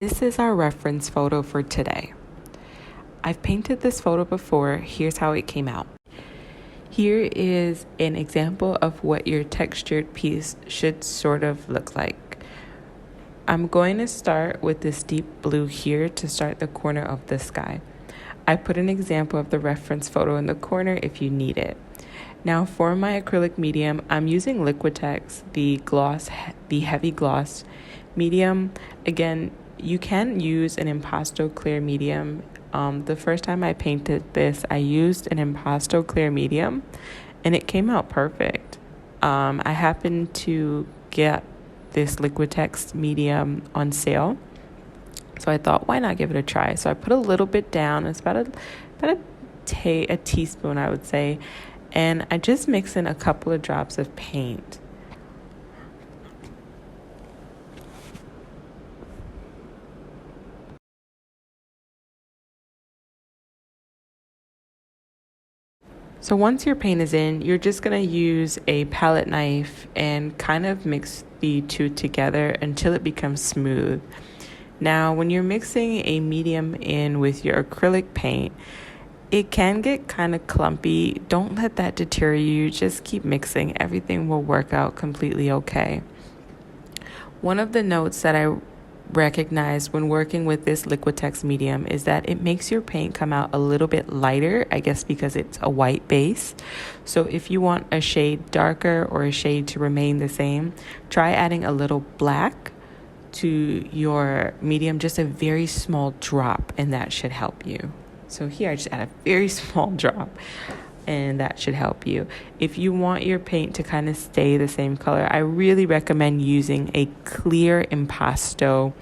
This is our reference photo for today. I've painted this photo before. Here's how it came out. Here is an example of what your textured piece should sort of look like. I'm going to start with this deep blue here to start the corner of the sky. I put an example of the reference photo in the corner if you need it. Now for my acrylic medium, I'm using Liquitex, the heavy gloss medium. Again, you can use an impasto clear medium. The first time I painted this, I used an impasto clear medium and it came out perfect. I happened to get this Liquitex medium on sale, so I thought, why not give it a try? So I put a little bit down. It's about a teaspoon, I would say, and I just mix in a couple of drops of paint. So once your paint is in, you're just going to use a palette knife and kind of mix the two together until it becomes smooth. Now, when you're mixing a medium in with your acrylic paint, it can get kind of clumpy. Don't let that deter you. Just keep mixing. Everything will work out completely okay. One of the notes that I recognized when working with this Liquitex medium is that it makes your paint come out a little bit lighter, I guess because it's a white base. So if you want a shade darker or a shade to remain the same, try adding a little black to your medium, just a very small drop, and that should help you. So here I just add a very small drop, and that should help you. If you want your paint to kind of stay the same color, I really recommend using a clear impasto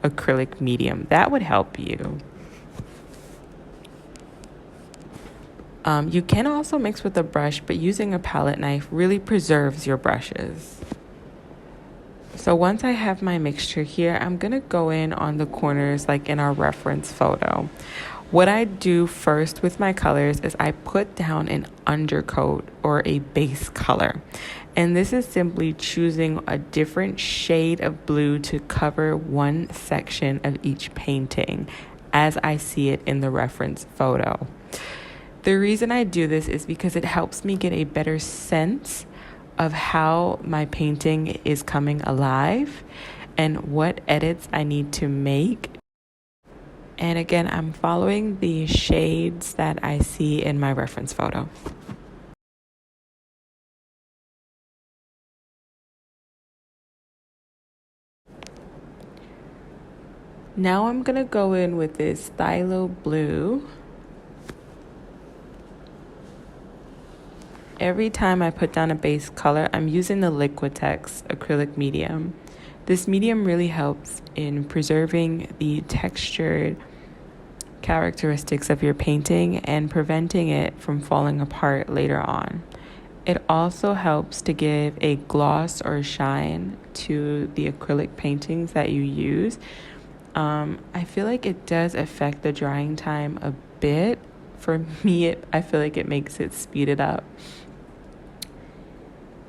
acrylic medium. That would help you. You can also mix with a brush, but using a palette knife really preserves your brushes. So once I have my mixture here, I'm gonna go in on the corners like in our reference photo. What I do first with my colors is I put down an undercoat or a base color. And this is simply choosing a different shade of blue to cover one section of each painting as I see it in the reference photo. The reason I do this is because it helps me get a better sense of how my painting is coming alive and what edits I need to make. And again, I'm following the shades that I see in my reference photo. Now I'm gonna go in with this Pthalo Blue. Every time I put down a base color, I'm using the Liquitex acrylic medium. This medium really helps in preserving the textured characteristics of your painting and preventing it from falling apart later on. It also helps to give a gloss or shine to the acrylic paintings that you use. I feel like it does affect the drying time a bit. For me, I feel like it makes it speed it up.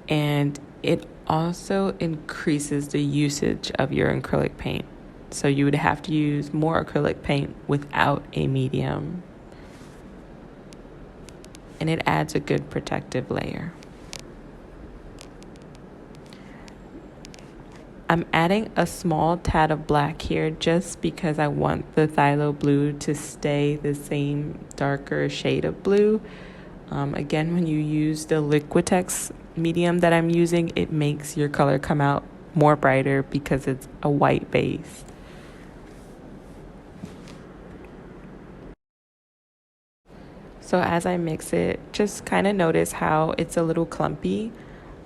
And it also increases the usage of your acrylic paint. So you would have to use more acrylic paint without a medium. And it adds a good protective layer. I'm adding a small tad of black here just because I want the Pthalo Blue to stay the same darker shade of blue. Again, when you use the Liquitex medium that I'm using, it makes your color come out more brighter because it's a white base. So as I mix it, just kind of notice how it's a little clumpy.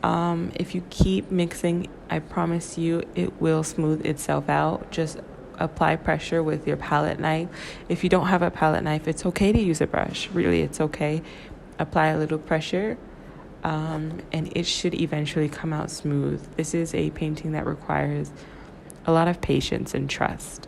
If you keep mixing, I promise you it will smooth itself out. Just apply pressure with your palette knife. If you don't have a palette knife, it's okay to use a brush. Really, it's okay. Apply a little pressure, and it should eventually come out smooth. This is a painting that requires a lot of patience and trust.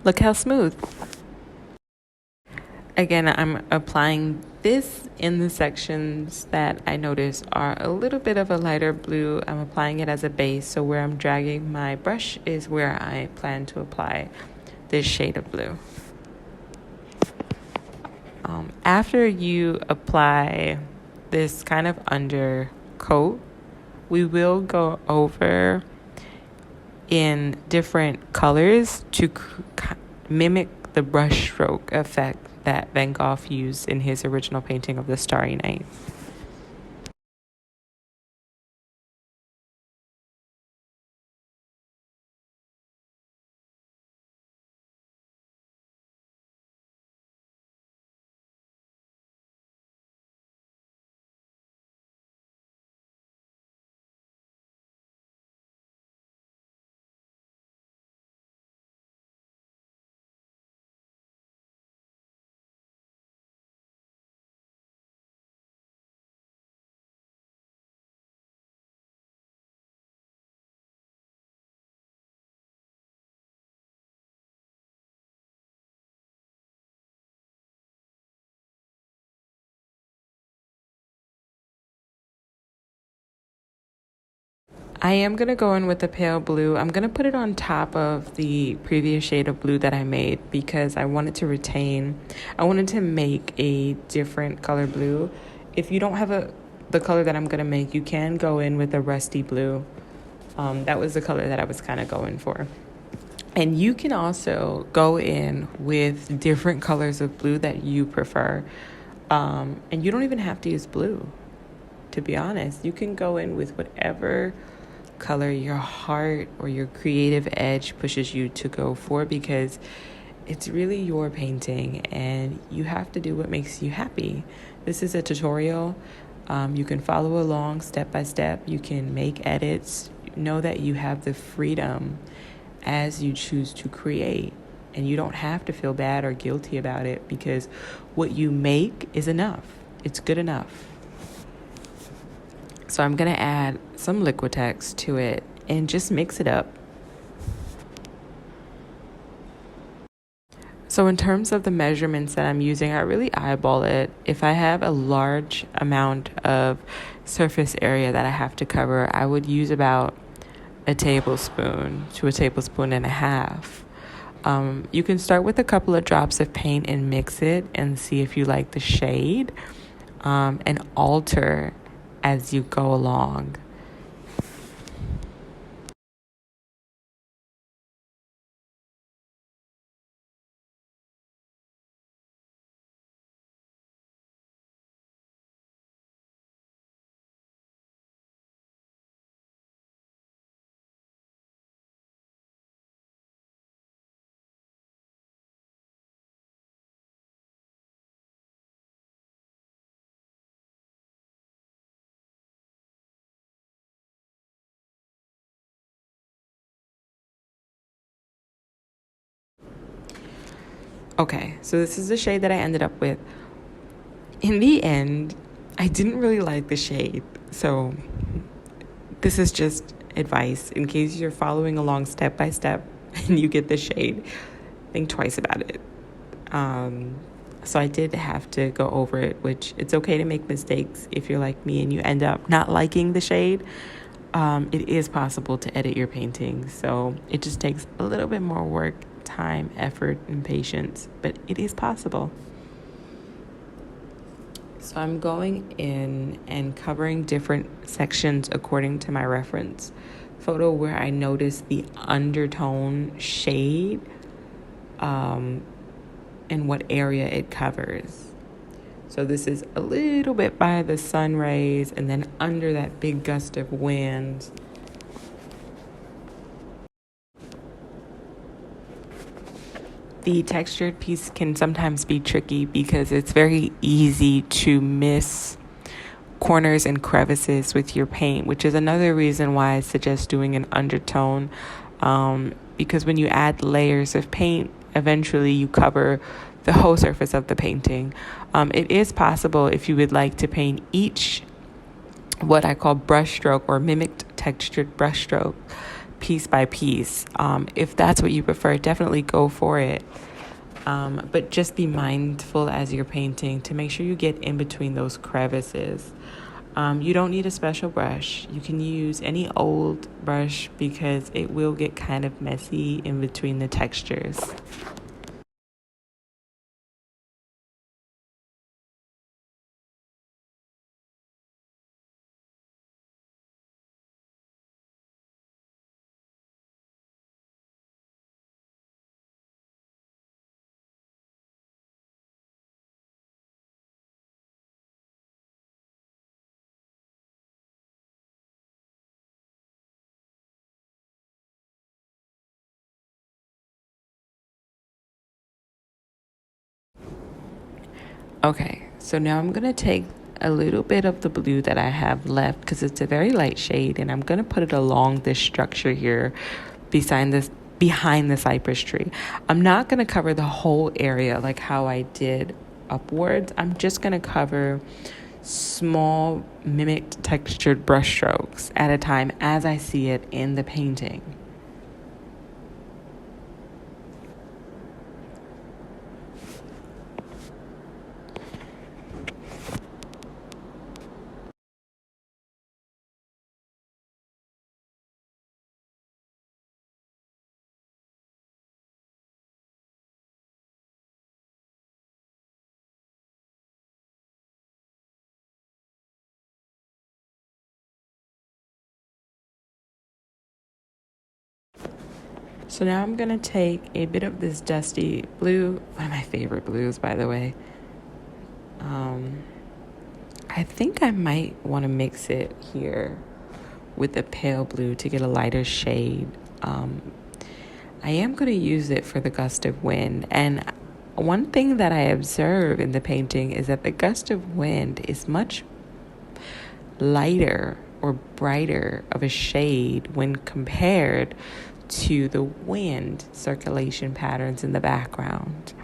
Look how smooth. Again, I'm applying this in the sections that I notice are a little bit of a lighter blue. I'm applying it as a base, so where I'm dragging my brush is where I plan to apply this shade of blue. After you apply this kind of undercoat, we will go over in different colors to mimic the brushstroke effect that Van Gogh used in his original painting of the Starry Night. I am going to go in with the pale blue. I'm going to put it on top of the previous shade of blue that I made because I wanted to make a different color blue. If you don't have the color that I'm going to make, you can go in with a rusty blue. That was the color that I was kind of going for. And you can also go in with different colors of blue that you prefer. And you don't even have to use blue, to be honest. You can go in with whatever color your heart or your creative edge pushes you to go for, because it's really your painting and you have to do what makes you happy. This is a tutorial. You can follow along step by step. You can make edits. Know that you have the freedom as you choose to create, and you don't have to feel bad or guilty about it, because what you make is enough. It's good enough. So I'm going to add some Liquitex to it and just mix it up. So in terms of the measurements that I'm using, I really eyeball it. If I have a large amount of surface area that I have to cover, I would use about a tablespoon to a tablespoon and a half. You can start with a couple of drops of paint and mix it and see if you like the shade, and alter as you go along. Okay, so this is the shade that I ended up with. In the end, I didn't really like the shade, so this is just advice in case you're following along step by step and you get the shade. Think twice about it. So I did have to go over it, which it's okay to make mistakes if you're like me and you end up not liking the shade. It is possible to edit your painting, so it just takes a little bit more work, time, effort, and patience, but it is possible. So I'm going in and covering different sections according to my reference photo where I noticed the undertone shade, and what area it covers. So this is a little bit by the sun rays and then under that big gust of wind. The textured piece can sometimes be tricky because it's very easy to miss corners and crevices with your paint, which is another reason why I suggest doing an undertone, because when you add layers of paint, eventually you cover the whole surface of the painting. It is possible, if you would like to paint each what I call brushstroke or mimicked textured brushstroke piece by piece. If that's what you prefer, definitely go for it. But just be mindful as you're painting to make sure you get in between those crevices. You don't need a special brush. You can use any old brush because it will get kind of messy in between the textures. Okay, so now I'm going to take a little bit of the blue that I have left because it's a very light shade, and I'm going to put it along this structure here behind the cypress tree. I'm not going to cover the whole area like how I did upwards. I'm just going to cover small mimicked textured brush strokes at a time as I see it in the painting. So now I'm going to take a bit of this dusty blue, one of my favorite blues, by the way. I think I might want to mix it here with the pale blue to get a lighter shade. I am going to use it for the gust of wind. And one thing that I observe in the painting is that the gust of wind is much lighter or brighter of a shade when compared to the wind circulation patterns in the background.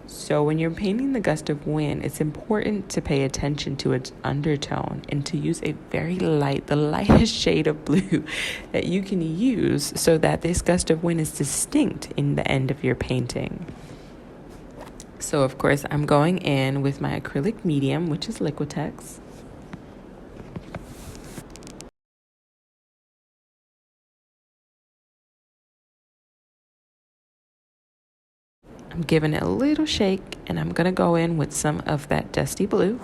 So when you're painting the gust of wind, it's important to pay attention to its undertone and to use a very light, the lightest shade of blue that you can use so that this gust of wind is distinct in the end of your painting. So of course, I'm going in with my acrylic medium, which is Liquitex. I'm giving it a little shake, and I'm going to go in with some of that dusty blue.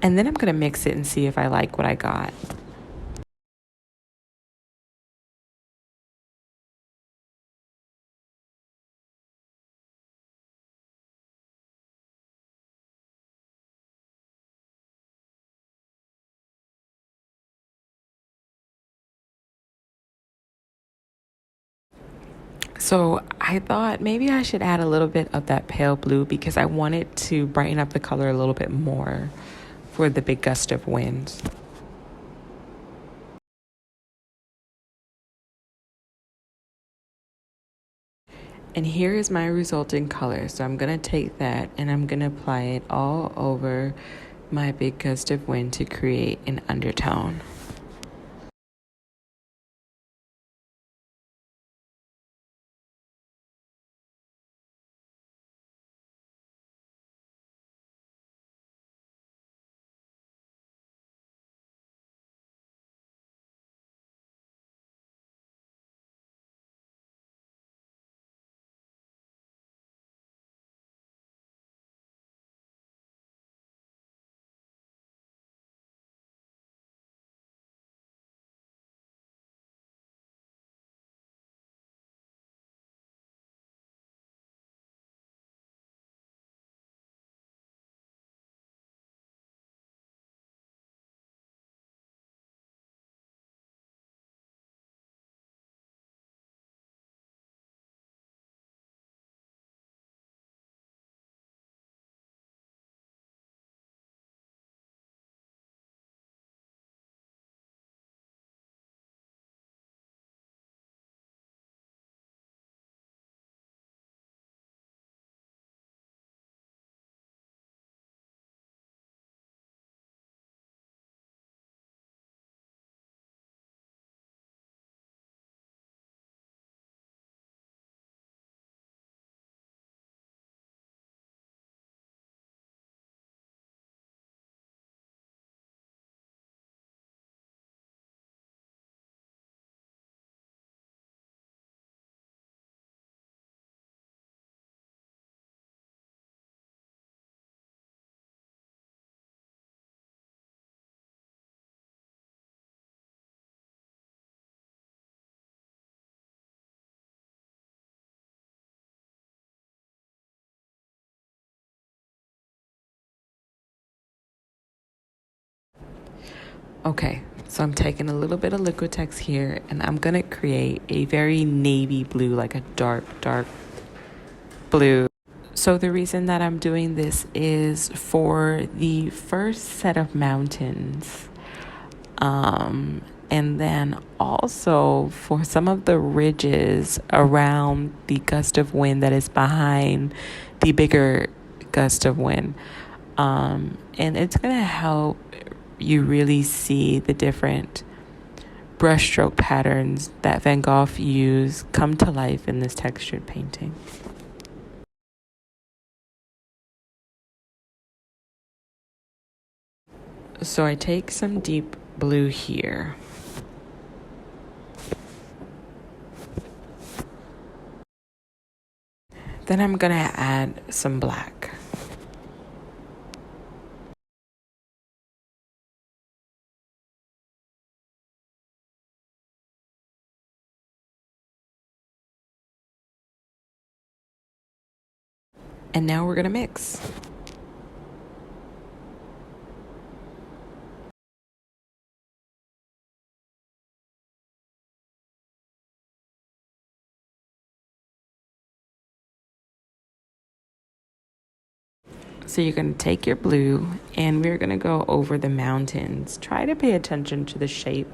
And then I'm going to mix it and see if I like what I got. So I thought maybe I should add a little bit of that pale blue because I wanted to brighten up the color a little bit more for the big gust of wind. And here is my resulting color. So I'm going to take that and I'm going to apply it all over my big gust of wind to create an undertone. Okay, so I'm taking a little bit of Liquitex here and I'm gonna create a very navy blue, like a dark blue. So the reason that I'm doing this is for the first set of mountains. And then also for some of the ridges around the gust of wind that is behind the bigger gust of wind. And it's going to help you really see the different brushstroke patterns that Van Gogh used come to life in this textured painting. So I take some deep blue here. Then I'm going to add some black. And now we're going to mix. So you're going to take your blue and we're going to go over the mountains. Try to pay attention to the shape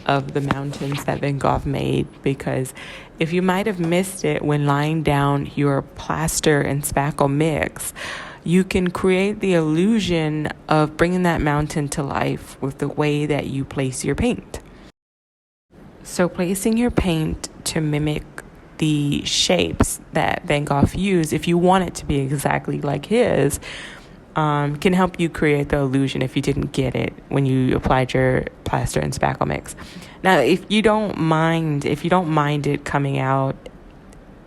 of the mountains that Van Gogh made, because if you might have missed it when laying down your plaster and spackle mix, you can create the illusion of bringing that mountain to life with the way that you place your paint. So placing your paint to mimic the shapes that Van Gogh used, if you want it to be exactly like his, can help you create the illusion if you didn't get it when you applied your plaster and spackle mix. Now, if you don't mind it coming out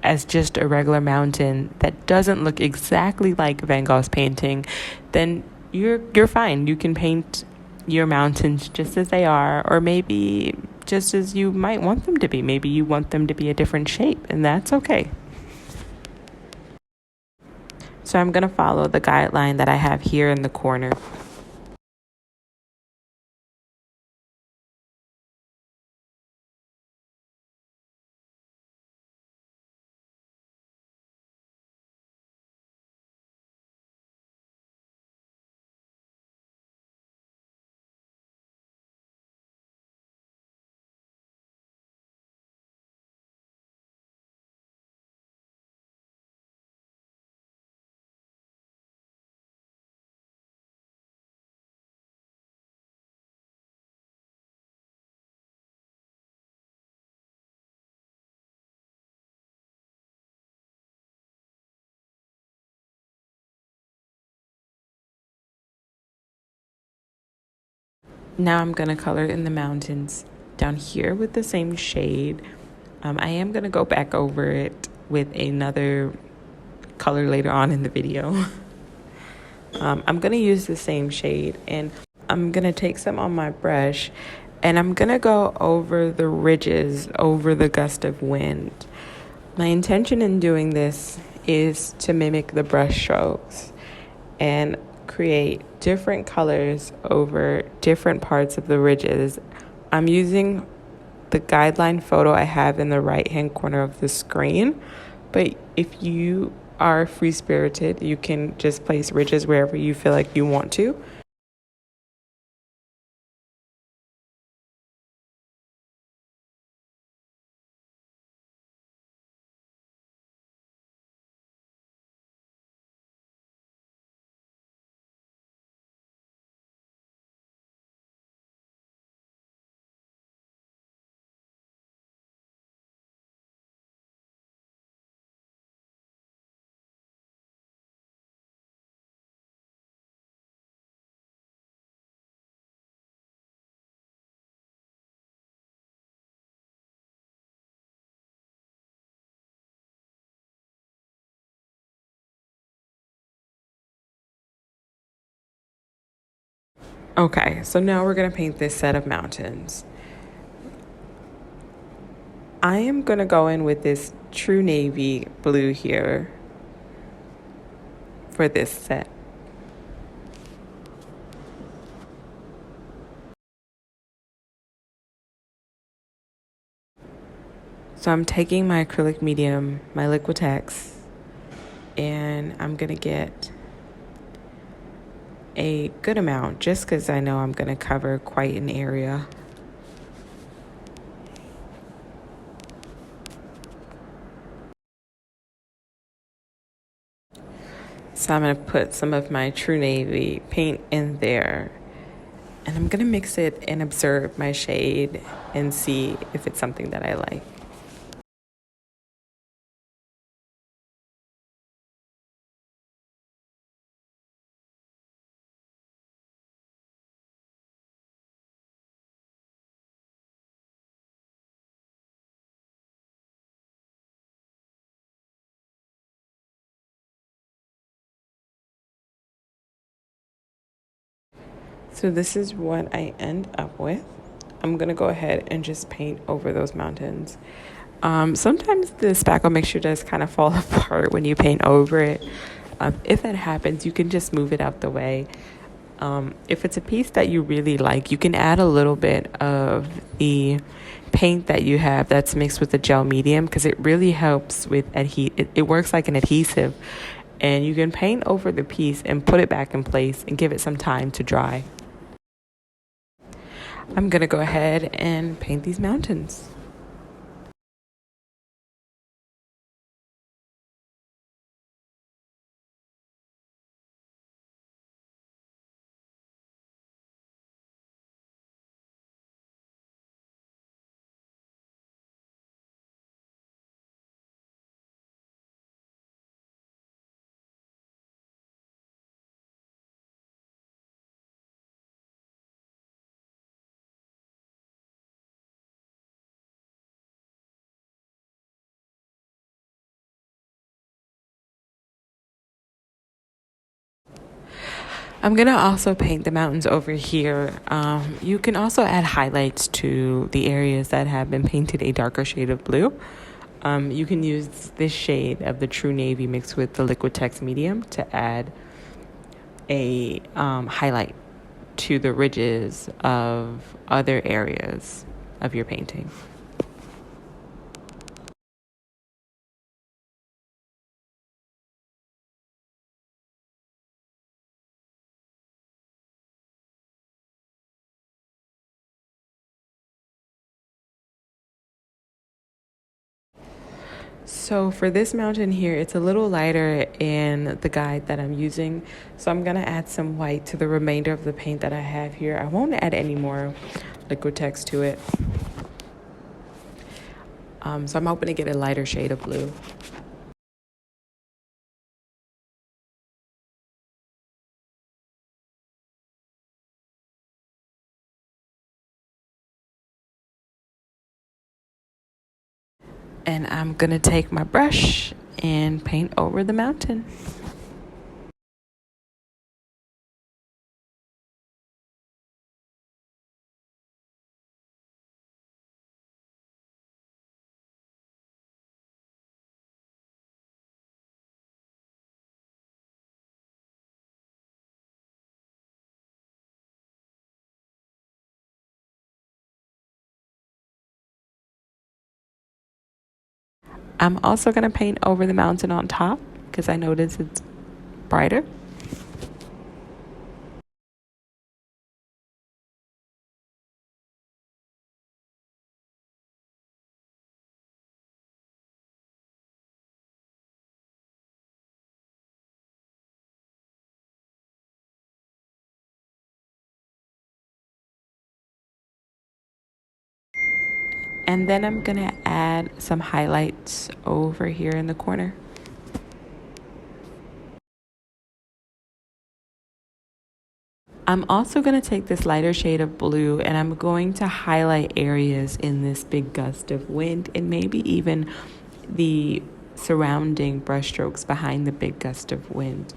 as just a regular mountain that doesn't look exactly like Van Gogh's painting, then you're fine. You can paint your mountains just as they are, or maybe just as you might want them to be. Maybe you want them to be a different shape, and that's okay. So I'm going to follow the guideline that I have here in the corner. Now I'm going to color in the mountains down here with the same shade. I am going to go back over it with another color later on in the video. I'm going to use the same shade, and I'm going to take some on my brush, and I'm going to go over the ridges, over the gust of wind. My intention in doing this is to mimic the brush strokes and create different colors over different parts of the ridges. I'm using the guideline photo I have in the right hand corner of the screen, but if you are free-spirited, you can just place ridges wherever you feel like you want to. Okay, so now we're going to paint this set of mountains. I am going to go in with this true navy blue here for this set. So I'm taking my acrylic medium, my Liquitex, and I'm going to get a good amount just because I know I'm going to cover quite an area. So I'm going to put some of my True Navy paint in there, and I'm going to mix it and observe my shade and see if it's something that I like. So this is what I end up with. I'm going to go ahead and just paint over those mountains. Sometimes the spackle mixture does kind of fall apart when you paint over it. If that happens, you can just move it out the way. If it's a piece that you really like, you can add a little bit of the paint that you have that's mixed with the gel medium because it really helps with it works like an adhesive, and you can paint over the piece and put it back in place and give it some time to dry. I'm gonna go ahead and paint these mountains. I'm going to also paint the mountains over here. You can also add highlights to the areas that have been painted a darker shade of blue. You can use this shade of the True Navy mixed with the Liquitex medium to add a highlight to the ridges of other areas of your painting. So for this mountain here, it's a little lighter in the guide that I'm using. So I'm going to add some white to the remainder of the paint that I have here. I won't add any more Liquitex to it. So I'm hoping to get a lighter shade of blue. And I'm going to take my brush and paint over the mountain. I'm also going to paint over the mountain on top because I notice it's brighter. And then I'm going to add some highlights over here in the corner. I'm also going to take this lighter shade of blue and I'm going to highlight areas in this big gust of wind and maybe even the surrounding brushstrokes behind the big gust of wind.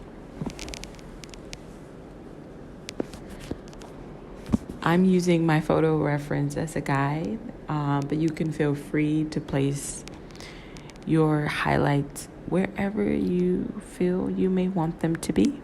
I'm using my photo reference as a guide, but you can feel free to place your highlights wherever you feel you may want them to be.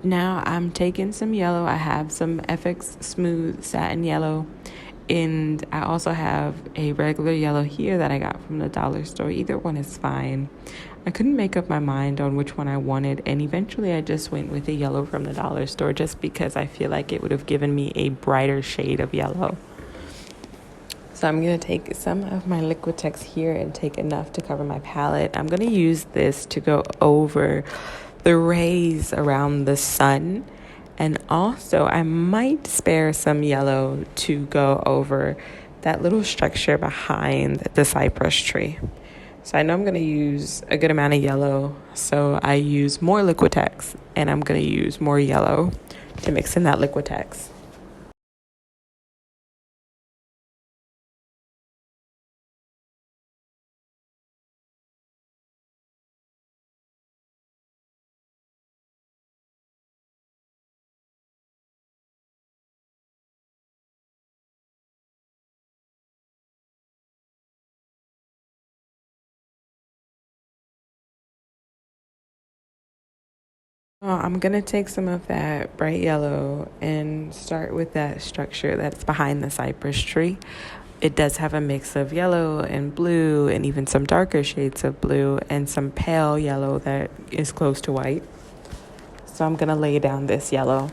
Now I'm taking some yellow. I have some FX Smooth Satin Yellow, and I also have a regular yellow here that I got from the dollar store. Either one is fine. I couldn't make up my mind on which one I wanted, and eventually I just went with the yellow from the dollar store just because I feel like it would have given me a brighter shade of yellow. So I'm going to take some of my Liquitex here and take enough to cover my palette. I'm going to use this to go over the rays around the sun. And also, I might spare some yellow to go over that little structure behind the cypress tree. So I know I'm going to use a good amount of yellow. So I use more Liquitex, and I'm going to use more yellow to mix in that Liquitex. I'm going to take some of that bright yellow and start with that structure that's behind the cypress tree. It does have a mix of yellow and blue and even some darker shades of blue and some pale yellow that is close to white. So I'm going to lay down this yellow.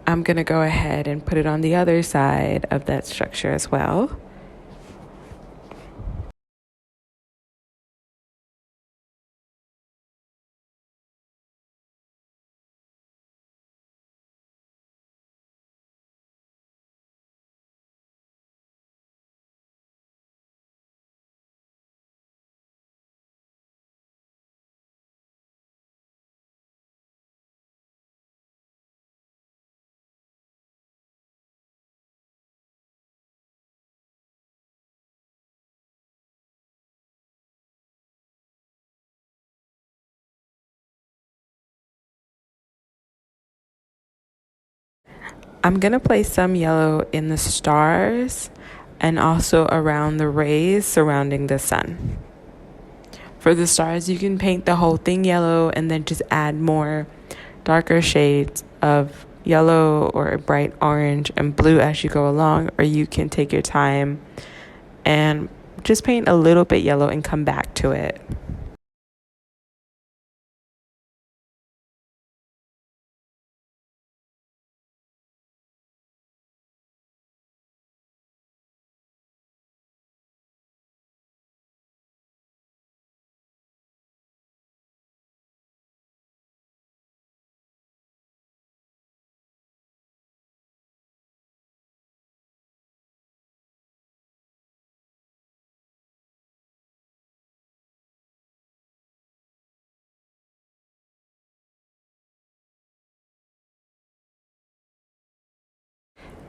I'm going to go ahead and put it on the other side of that structure as well. I'm going to place some yellow in the stars and also around the rays surrounding the sun. For the stars, you can paint the whole thing yellow and then just add more darker shades of yellow or a bright orange and blue as you go along, or you can take your time and just paint a little bit yellow and come back to it.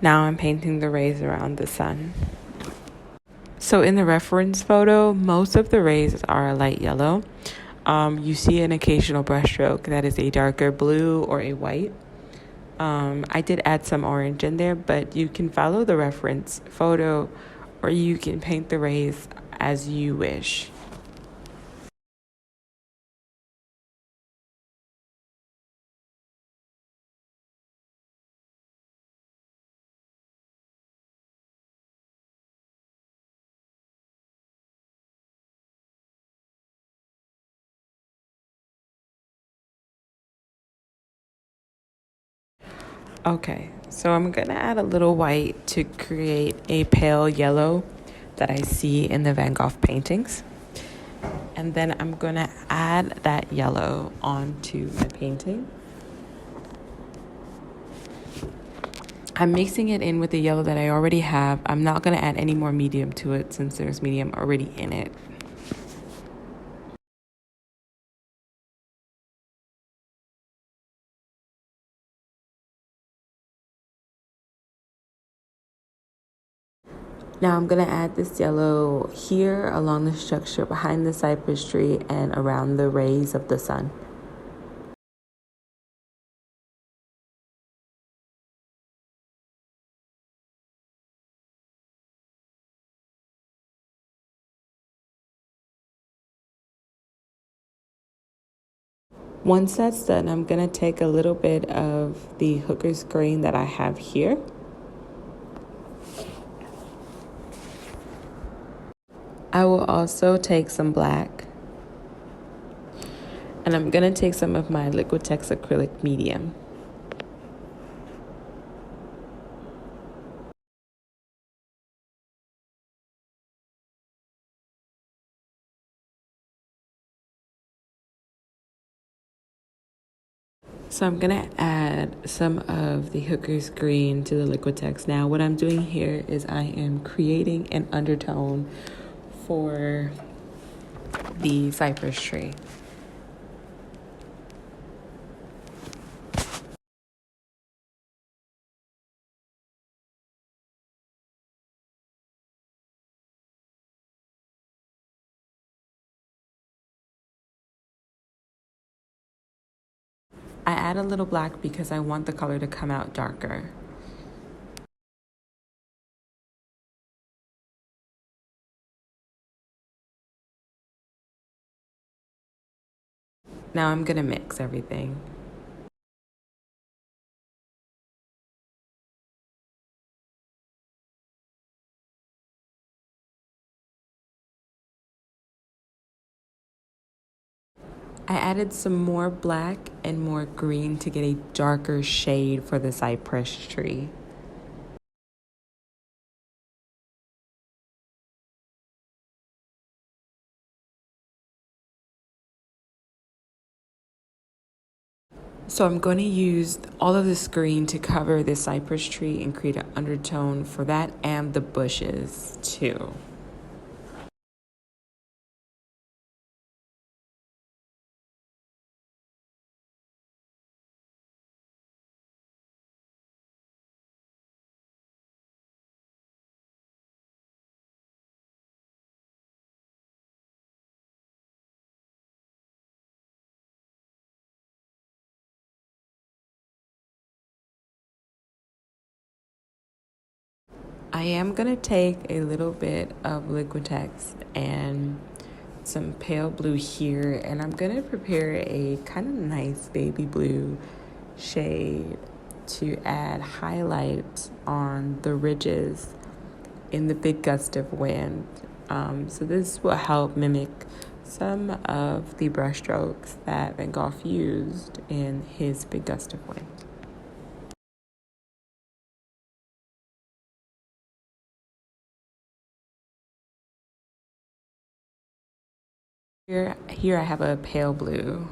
Now I'm painting the rays around the sun. So in the reference photo, most of the rays are a light yellow. You see an occasional brushstroke that is a darker blue or a white. I did add some orange in there, but you can follow the reference photo or you can paint the rays as you wish. Okay, so I'm gonna add a little white to create a pale yellow that I see in the Van Gogh paintings. And then I'm gonna add that yellow onto my painting. I'm mixing it in with the yellow that I already have. I'm not gonna add any more medium to it since there's medium already in it. Now I'm gonna add this yellow here along the structure behind the cypress tree and around the rays of the sun. Once that's done, I'm gonna take a little bit of the hooker's green that I have here. I will also take some black. And I'm gonna take some of my Liquitex acrylic medium. So I'm gonna add some of the hooker's green to the Liquitex. Now what I'm doing here is I am creating an undertone for the cypress tree. I add a little black because I want the color to come out darker. Now I'm gonna mix everything. I added some more black and more green to get a darker shade for the cypress tree. So I'm going to use all of this green to cover this cypress tree and create an undertone for that and the bushes too. I am going to take a little bit of Liquitex and some pale blue here, and I'm going to prepare a kind of nice baby blue shade to add highlight on the ridges in the big gust of wind. So this will help mimic some of the brushstrokes that Van Gogh used in his big gust of wind. Here I have a pale blue.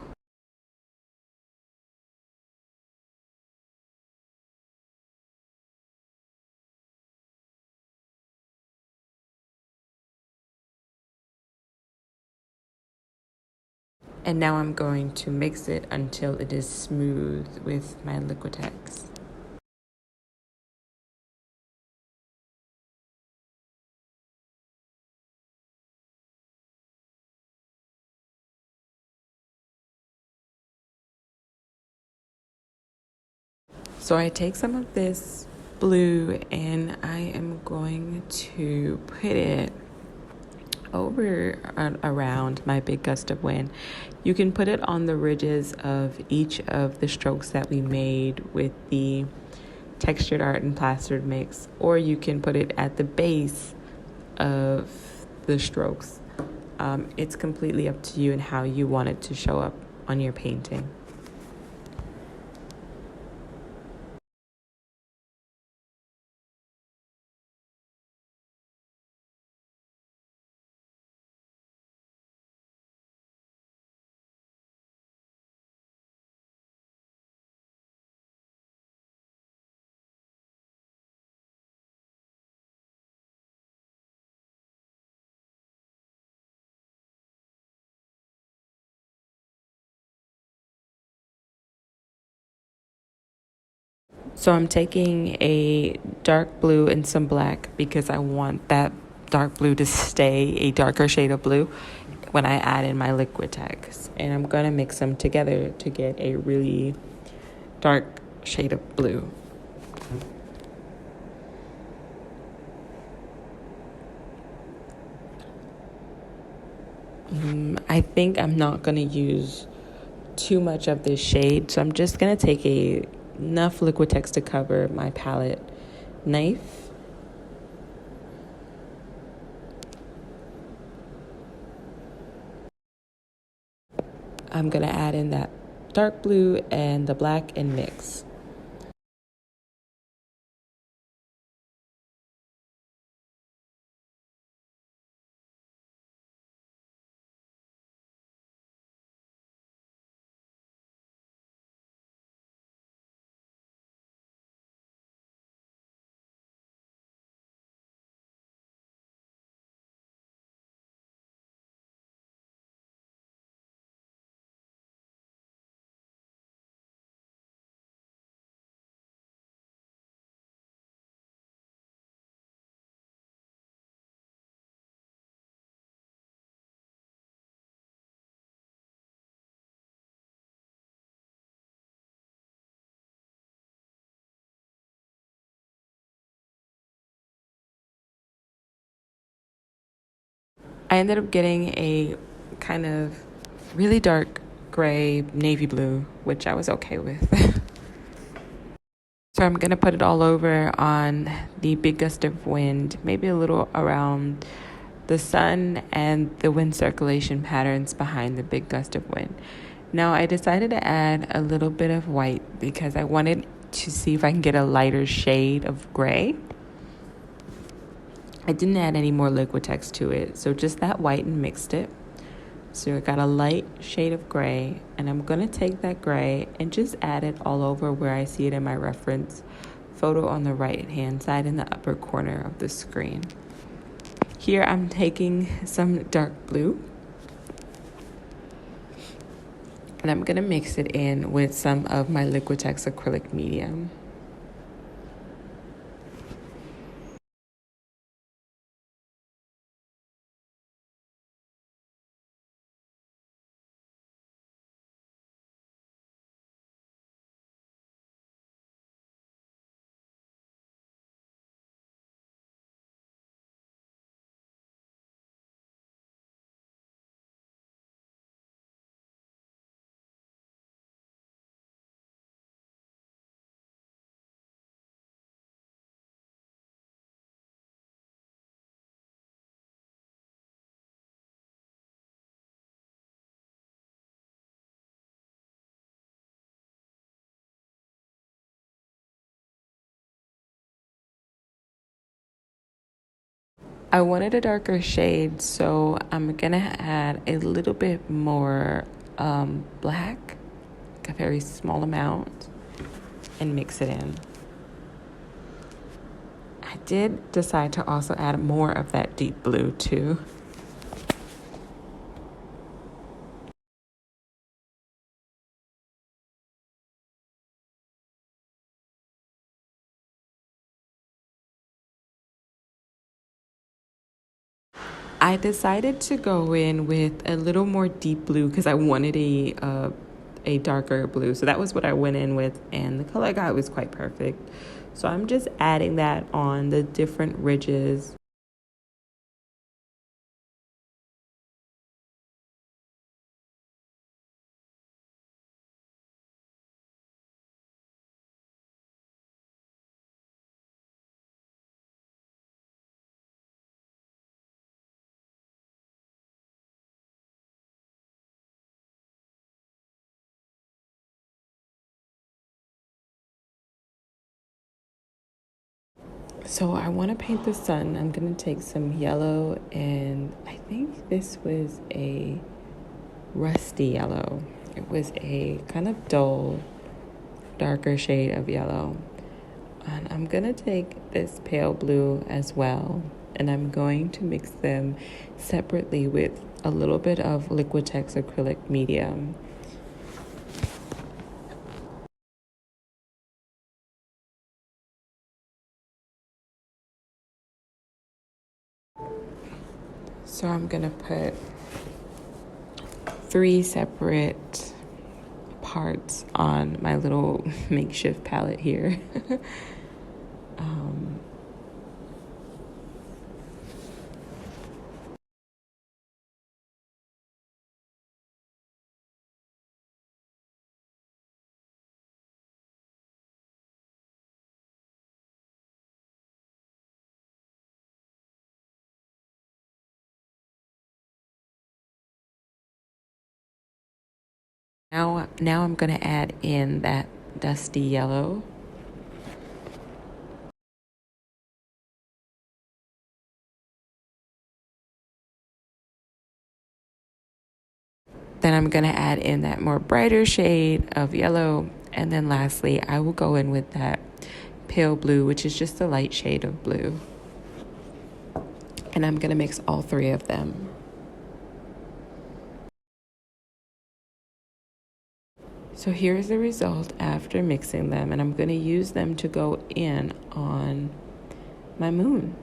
And now I'm going to mix it until it is smooth with my Liquitex. So I take some of this blue and I am going to put it over around my big gust of wind. You can put it on the ridges of each of the strokes that we made with the textured art and plastered mix, or you can put it at the base of the strokes. It's completely up to you and how you want it to show up on your painting. So I'm taking a dark blue and some black because I want that dark blue to stay a darker shade of blue when I add in my Liquitex. And I'm going to mix them together to get a really dark shade of blue. I think I'm not going to use too much of this shade, so I'm just going to take enough Liquitex to cover my palette knife. I'm going to add in that dark blue and the black and mix. I ended up getting a kind of really dark gray navy blue, which I was okay with. So I'm going to put it all over on the big gust of wind, maybe a little around the sun and the wind circulation patterns behind the big gust of wind. Now I decided to add a little bit of white because I wanted to see if I can get a lighter shade of gray. I didn't add any more Liquitex to it, so just that white and mixed it. So I got a light shade of gray, and I'm going to take that gray and just add it all over where I see it in my reference photo on the right hand side in the upper corner of the screen. Here I'm taking some dark blue, and I'm going to mix it in with some of my Liquitex acrylic medium. I wanted a darker shade, so I'm gonna add a little bit more black, like a very small amount, and mix it in. I did decide to also add more of that deep blue too. I decided to go in with a little more deep blue because I wanted a darker blue. So that was what I went in with, and the color I got was quite perfect. So I'm just adding that on the different ridges. So I want to paint the sun. I'm going to take some yellow, and I think this was a rusty yellow. It was a kind of dull, darker shade of yellow. And I'm going to take this pale blue as well, and I'm going to mix them separately with a little bit of Liquitex acrylic medium. So I'm gonna put 3 separate parts on my little makeshift palette here. um, now I'm gonna add in that dusty yellow. Then I'm gonna add in that more brighter shade of yellow. And then lastly, I will go in with that pale blue, which is just a light shade of blue. And I'm gonna mix all 3 of them. So here's the result after mixing them, and I'm gonna use them to go in on my moon.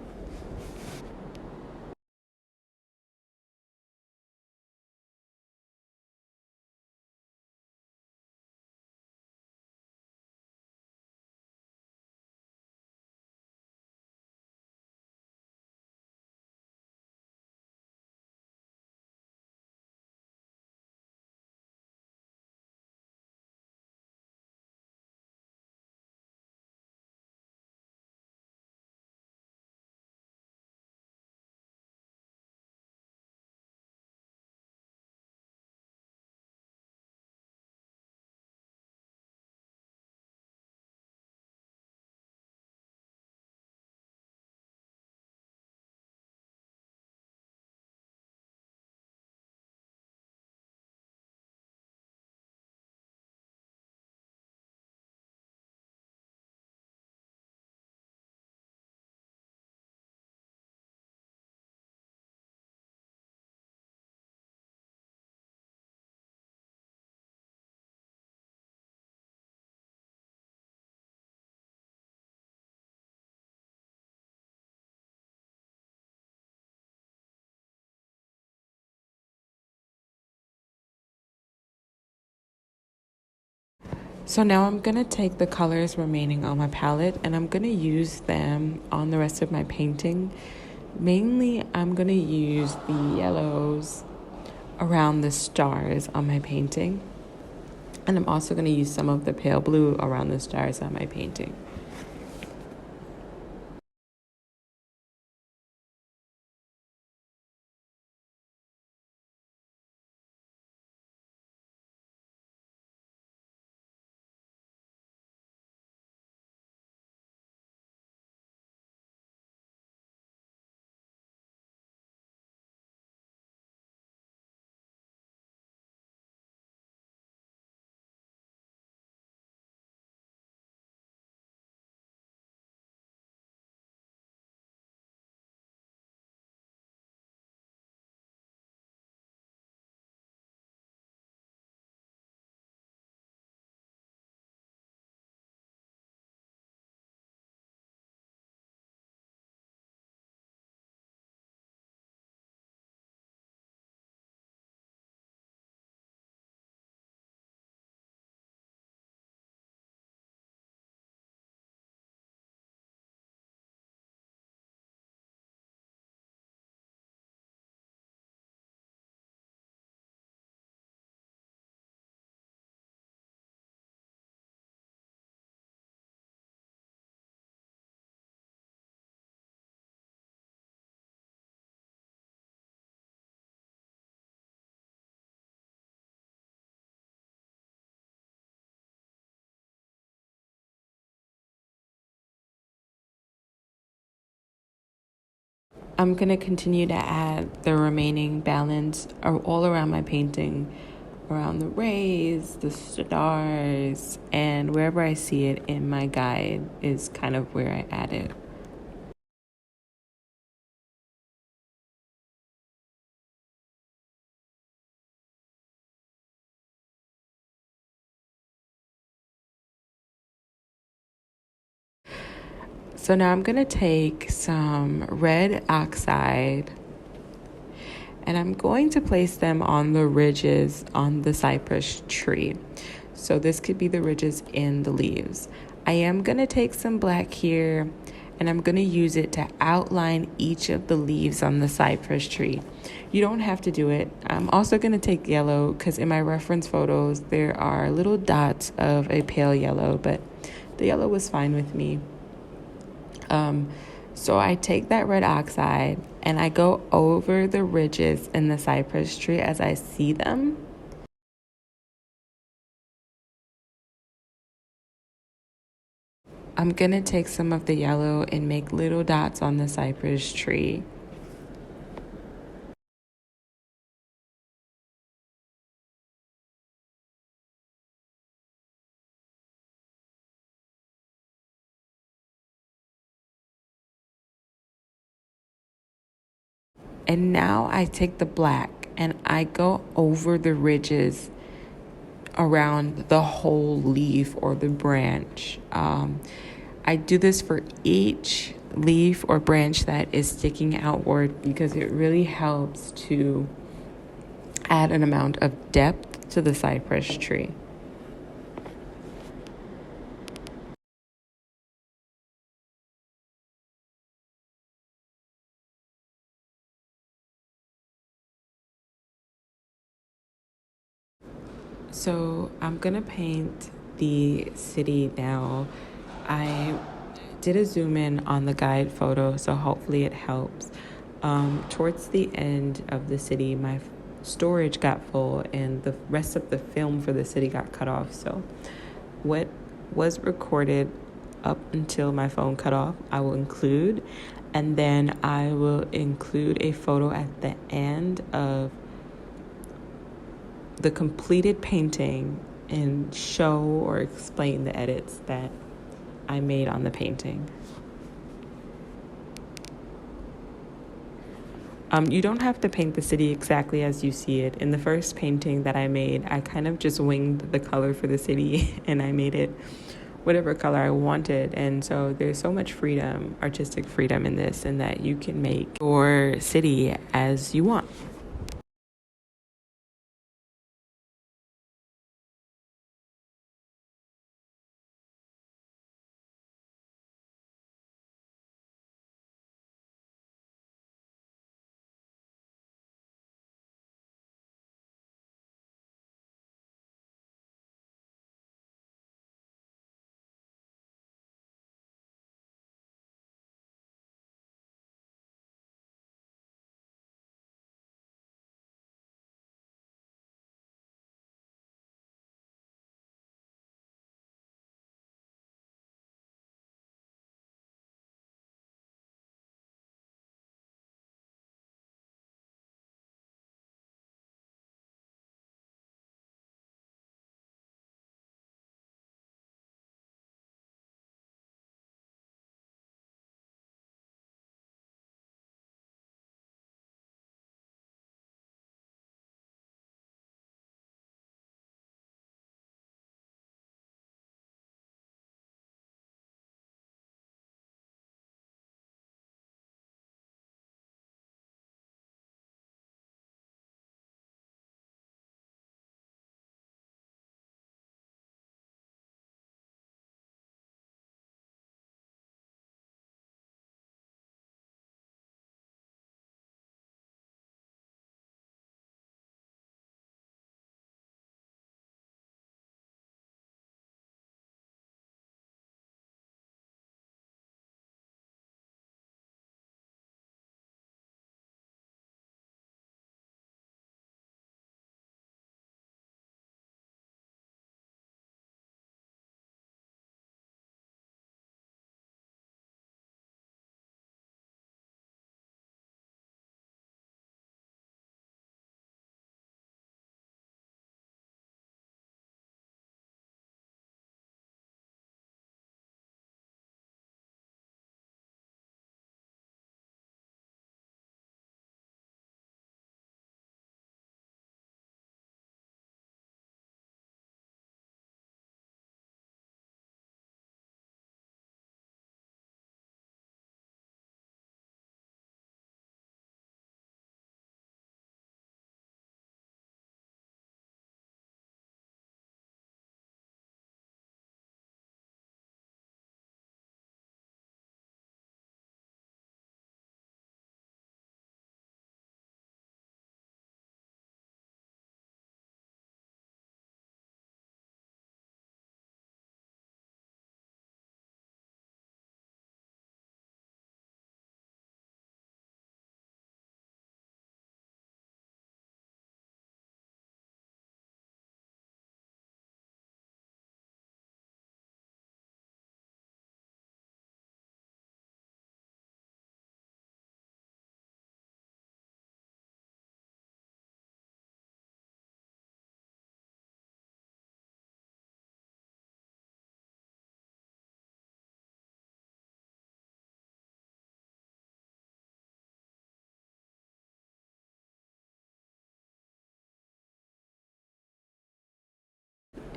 So now I'm gonna take the colors remaining on my palette and I'm gonna use them on the rest of my painting. Mainly, I'm gonna use the yellows around the stars on my painting. And I'm also gonna use some of the pale blue around the stars on my painting. I'm gonna continue to add the remaining balance all around my painting, around the rays, the stars, and wherever I see it in my guide is kind of where I add it. So now I'm gonna take some red oxide and I'm going to place them on the ridges on the cypress tree. So this could be the ridges in the leaves. I am going to take some black here, and I'm going to use it to outline each of the leaves on the cypress tree. You don't have to do it. I'm also going to take yellow because in my reference photos, there are little dots of a pale yellow, but the yellow was fine with me. So I take that red oxide and I go over the ridges in the cypress tree as I see them. I'm going to take some of the yellow and make little dots on the cypress tree. And now I take the black and I go over the ridges around the whole leaf or the branch. I do this for each leaf or branch that is sticking outward because it really helps to add an amount of depth to the cypress tree. So I'm gonna paint the city now. I did a zoom in on the guide photo, so hopefully it helps. Towards the end of the city, my storage got full and the rest of the film for the city got cut off. So what was recorded up until my phone cut off, I will include, and then I will include a photo at the end of the completed painting and show or explain the edits that I made on the painting. You don't have to paint the city exactly as you see it. In the first painting that I made, I kind of just winged the color for the city and I made it whatever color I wanted. And so there's so much freedom, artistic freedom in this, and that you can make your city as you want.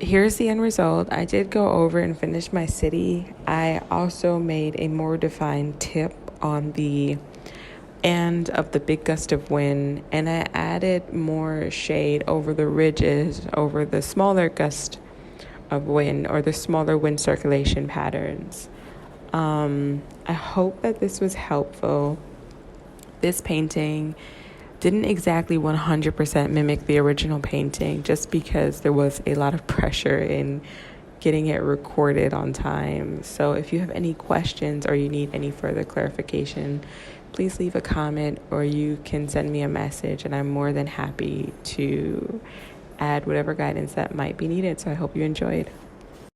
here's the end result. I did go over and finish my city. I also made a more defined tip on the end of the big gust of wind, and I added more shade over the ridges, over the smaller gust of wind or the smaller wind circulation patterns. I hope that this was helpful. This painting didn't exactly 100% mimic the original painting just because there was a lot of pressure in getting it recorded on time. So if you have any questions or you need any further clarification, please leave a comment or you can send me a message, and I'm more than happy to add whatever guidance that might be needed. So I hope you enjoyed.